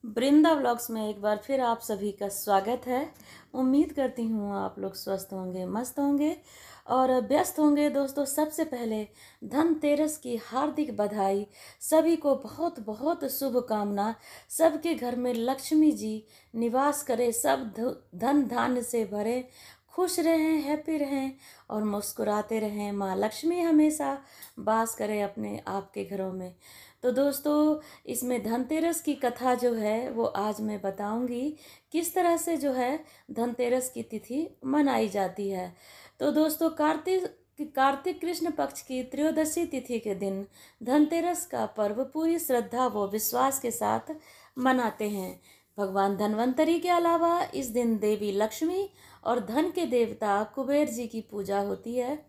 वृंदा vlogs में एक बार फिर आप सभी का स्वागत है। उम्मीद करती हूँ आप लोग स्वस्थ होंगे, मस्त होंगे और व्यस्त होंगे। दोस्तों, सबसे पहले धनतेरस की हार्दिक बधाई। सभी को बहुत बहुत शुभकामना। सबके घर में लक्ष्मी जी निवास करे, सब धन धान्य से भरे, खुश रहें, हैप्पी रहें और मुस्कुराते रहें। माँ लक्ष्मी हमेशा वास करे अपने आपके घरों में। तो दोस्तों, इसमें धनतेरस की कथा जो है वो आज मैं बताऊंगी, किस तरह से जो है धनतेरस की तिथि मनाई जाती है। तो दोस्तों, कार्तिक कृष्ण पक्ष की त्रयोदशी तिथि के दिन धनतेरस का पर्व पूरी श्रद्धा व विश्वास के साथ मनाते हैं। भगवान धन्वंतरी के अलावा इस दिन देवी लक्ष्मी और धन के देवता कुबेर जी की पूजा होती है।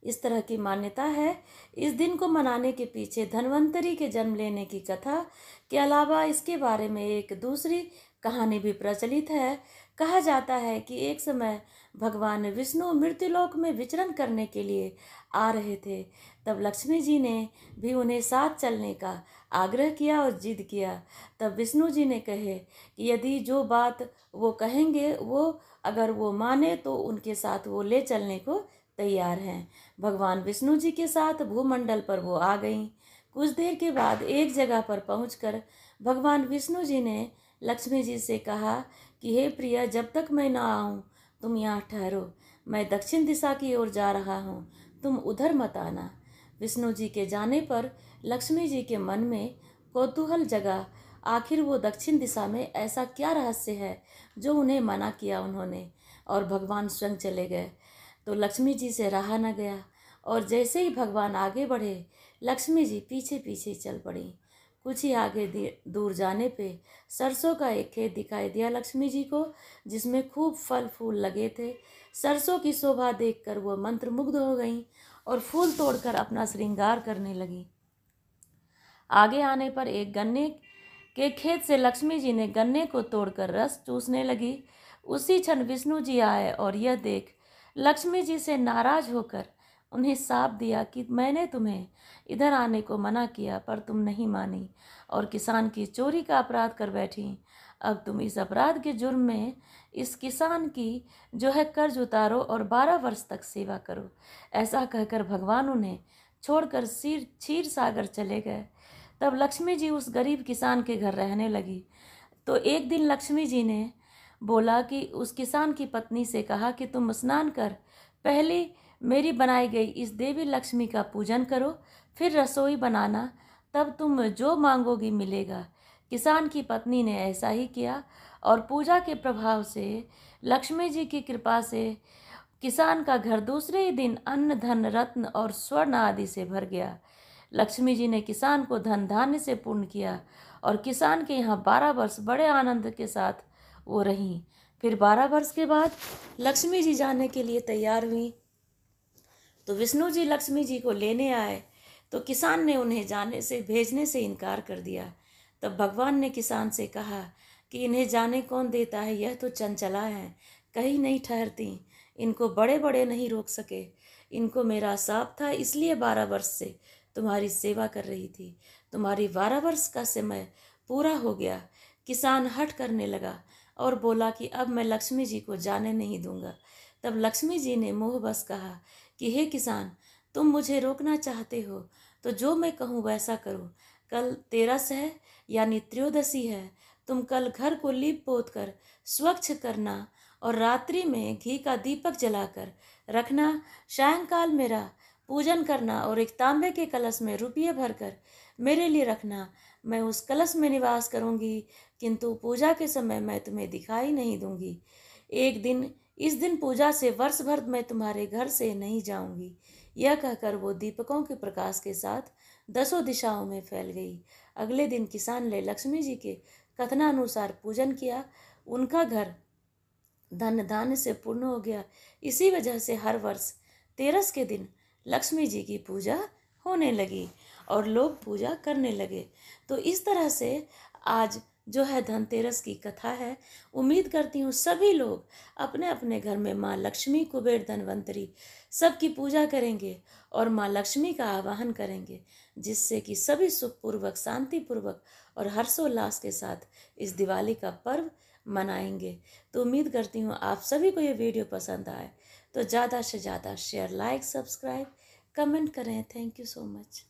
इस तरह की मान्यता है। इस दिन को मनाने के पीछे धन्वंतरी के जन्म लेने की कथा के अलावा इसके बारे में एक दूसरी कहानी भी प्रचलित है। कहा जाता है कि एक समय भगवान विष्णु मृत्युलोक में विचरण करने के लिए आ रहे थे। तब लक्ष्मी जी ने भी उन्हें साथ चलने का आग्रह किया और जिद किया। तब विष्णु जी ने कहे कि यदि जो बात वो कहेंगे वो अगर वो माने तो उनके साथ वो ले चलने को तैयार हैं। भगवान विष्णु जी के साथ भूमंडल पर वो आ गईं। कुछ देर के बाद एक जगह पर पहुंचकर भगवान विष्णु जी ने लक्ष्मी जी से कहा कि हे प्रिया, जब तक मैं ना आऊं तुम यहाँ ठहरो। मैं दक्षिण दिशा की ओर जा रहा हूँ, तुम उधर मत आना। विष्णु जी के जाने पर लक्ष्मी जी के मन में कौतूहल जगा। आखिर वो दक्षिण दिशा में ऐसा क्या रहस्य है जो उन्हें मना किया उन्होंने, और भगवान स्वयं चले गए। तो लक्ष्मी जी से रहा न गया और जैसे ही भगवान आगे बढ़े, लक्ष्मी जी पीछे पीछे चल पड़ी। कुछ ही आगे दूर जाने पे सरसों का एक खेत दिखाई दिया लक्ष्मी जी को, जिसमें खूब फल फूल लगे थे। सरसों की शोभा देखकर वो मंत्रमुग्ध हो गईं और फूल तोड़कर अपना श्रृंगार करने लगी। आगे आने पर एक गन्ने के खेत से लक्ष्मी जी ने गन्ने को तोड़कर रस चूसने लगी। उसी क्षण विष्णु जी आए और यह देख लक्ष्मी जी से नाराज होकर उन्हें शाप दिया कि मैंने तुम्हें इधर आने को मना किया पर तुम नहीं मानी और किसान की चोरी का अपराध कर बैठी। अब तुम इस अपराध के जुर्म में इस किसान की जो है कर्ज उतारो और 12 वर्ष तक सेवा करो। ऐसा कहकर भगवान उन्हें छोड़कर क्षीर सागर चले गए। तब लक्ष्मी जी उस गरीब किसान के घर रहने लगी। तो एक दिन लक्ष्मी जी ने बोला कि उस किसान की पत्नी से कहा कि तुम स्नान कर पहले मेरी बनाई गई इस देवी लक्ष्मी का पूजन करो, फिर रसोई बनाना, तब तुम जो मांगोगी मिलेगा। किसान की पत्नी ने ऐसा ही किया और पूजा के प्रभाव से लक्ष्मी जी की कृपा से किसान का घर दूसरे ही दिन अन्न धन रत्न और स्वर्ण आदि से भर गया। लक्ष्मी जी ने किसान को धन धान्य से पूर्ण किया और किसान के यहाँ 12 वर्ष बड़े आनंद के साथ वो रहीं। फिर 12 वर्ष के बाद लक्ष्मी जी जाने के लिए तैयार हुई तो विष्णु जी लक्ष्मी जी को लेने आए, तो किसान ने उन्हें भेजने से इनकार कर दिया। तब भगवान ने किसान से कहा कि इन्हें जाने कौन देता है, यह तो चंचला है, कहीं नहीं ठहरती, इनको बड़े बड़े नहीं रोक सके। इनको मेरा शाप था, इसलिए 12 वर्ष से तुम्हारी सेवा कर रही थी। तुम्हारी 12 वर्ष का समय पूरा हो गया। किसान हठ करने लगा और बोला कि अब मैं लक्ष्मी जी को जाने नहीं दूंगा। तब लक्ष्मी जी ने मोह बस कहा कि हे किसान, तुम मुझे रोकना चाहते हो तो जो मैं कहूँ वैसा करो। कल 13 है यानी त्रयोदशी है। तुम कल घर को लीप पोत कर स्वच्छ करना और रात्रि में घी का दीपक जलाकर रखना। सायंकाल मेरा पूजन करना और एक तांबे के कलश में रुपये भरकर मेरे लिए रखना। मैं उस कलश में निवास करूंगी, किंतु पूजा के समय मैं तुम्हें दिखाई नहीं दूंगी। इस दिन पूजा से वर्ष भर मैं तुम्हारे घर से नहीं जाऊंगी। यह कहकर वो दीपकों के प्रकाश के साथ 10 दिशाओं में फैल गई। अगले दिन किसान ने लक्ष्मी जी के कथनानुसार पूजन किया। उनका घर धन धान्य से पूर्ण हो गया। इसी वजह से हर वर्ष 13 के दिन लक्ष्मी जी की पूजा होने लगी और लोग पूजा करने लगे। तो इस तरह से आज जो है धनतेरस की कथा है। उम्मीद करती हूँ सभी लोग अपने अपने घर में माँ लक्ष्मी, कुबेर, धनवंतरी सबकी पूजा करेंगे और माँ लक्ष्मी का आवाहन करेंगे, जिससे कि सभी सुखपूर्वक, शांतिपूर्वक और हर्षोल्लास के साथ इस दिवाली का पर्व मनाएंगे। तो उम्मीद करती हूँ आप सभी को ये वीडियो पसंद आए, तो ज़्यादा से ज़्यादा शेयर, लाइक, सब्सक्राइब, कमेंट करें। Thank you so much.